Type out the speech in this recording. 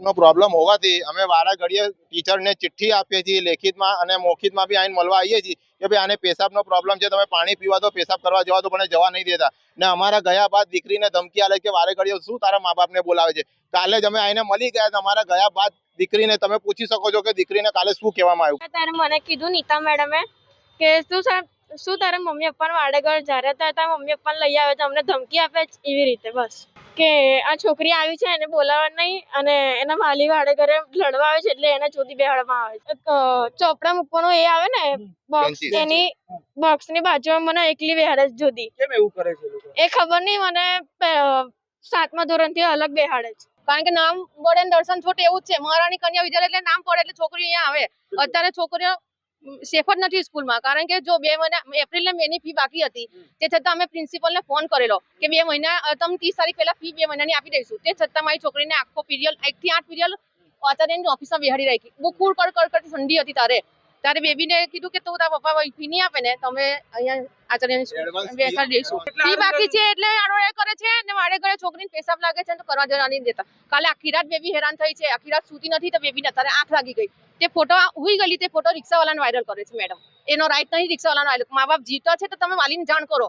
નો problem હોવાથી અમે વારા ઘડીએ ટીચરને ચિઠ્ઠી આપીએ છીએ, લેખિતમાં અને મૌખિકમાં બી આવીને મળવા આવીએ છીએ કે ભાઈ આને પેશાબનો પ્રોબ્લેમ છે, તમે પાણી પીવા દો, પેશાબ કરવા જવા દો, પણ જવા નહીં દેતા. ને અમારા ગયા બાદ દીકરીને ધમકી આલે કે વારે ઘડીએ શું તારા મા બાપને બોલાવે છે. કાલે જ અમે આવીને મળી ગયા. અમારા ગયા બાદ દીકરીને તમે પૂછી શકો છો કે દીકરીને કાલે શું કહેવામાં આવ્યું. ત્યારે મને કીધું નીતા મેડમે કે શું તારા મમ્મી પપ્પાને વાડેગર જ્યારે તારા મમ્મી પપ્પાને લઈ આવે તો અમને ધમકી આપે એવી રીતે, બસ કે આ છોકરી આવી છે એને બોલાવવા નહીં અને એના માલી વાડેગરે લડવા આવે છે એટલે એને ચોથી બેહાડવામાં આવે છે. ચોપડા મૂકવાનું એ આવે ને બોક્સ, એની બોક્સની બાજુમાં મને એકલી બેહાડે છે જોધી. કેમ એવું કરે છે લોકો? એ ખબર નહીં, મને 7મા ધોરણથી અલગ બેહાડે છે. કારણ કે નામ પડે ને દર્શન છોટ એવું જ છે. મહારાણી કન્યા વિદ્યાલય એટલે નામ પડે એટલે છોકરીઓ અહીંયા આવે. અત્યારે છોકરીઓ સેફ જ નથી સ્કૂલમાં, કારણ કે જો 2 મહિના એપ્રિલ ને મે ની ફી બાકી હતી, તે છતાં અમે પ્રિન્સિપલને ફોન કરેલો કે 2 મહિના તમે 30 તારીખ પહેલા ફી 2 મહિનાની આપી દઈશું. તે છતાં મારી છોકરીને આખો પીરિયડ 1 થી 8 પીરિયડ આચાર્યની ઓફિસમાં બેહાડી રાખી. બહુ કુડ કડ ઠંડી હતી. તારે બેબીને કીધું કે તું તારા પપ્પા ફી નહીં આપે ને તમે અહીંયા આચાર્યની બેસાડી દઈશું. ફી બાકી છે એટલે આડોળે કરે છે ને વાડે ઘરે છોકરીને પેશાબ લાગે છે તો કરવા જવા નહીં દેતા. કાલે આખી રાત બેબી હેરાન થઈ છે, આખી રાત સૂતી નથી તો બેબીને અત્યારે આંખ લાગી ગઈ. તે ફોટો હુઈ ગયેલી, તે ફોટો રિક્ષાવાળાને વાયરલ કરે છે. મેડમ, એનો રાઈટ નહીં રિક્ષાવાળાનો વાયરલ. મા બાપ જીવતા છે તો તમે વાલીને જાણ કરો.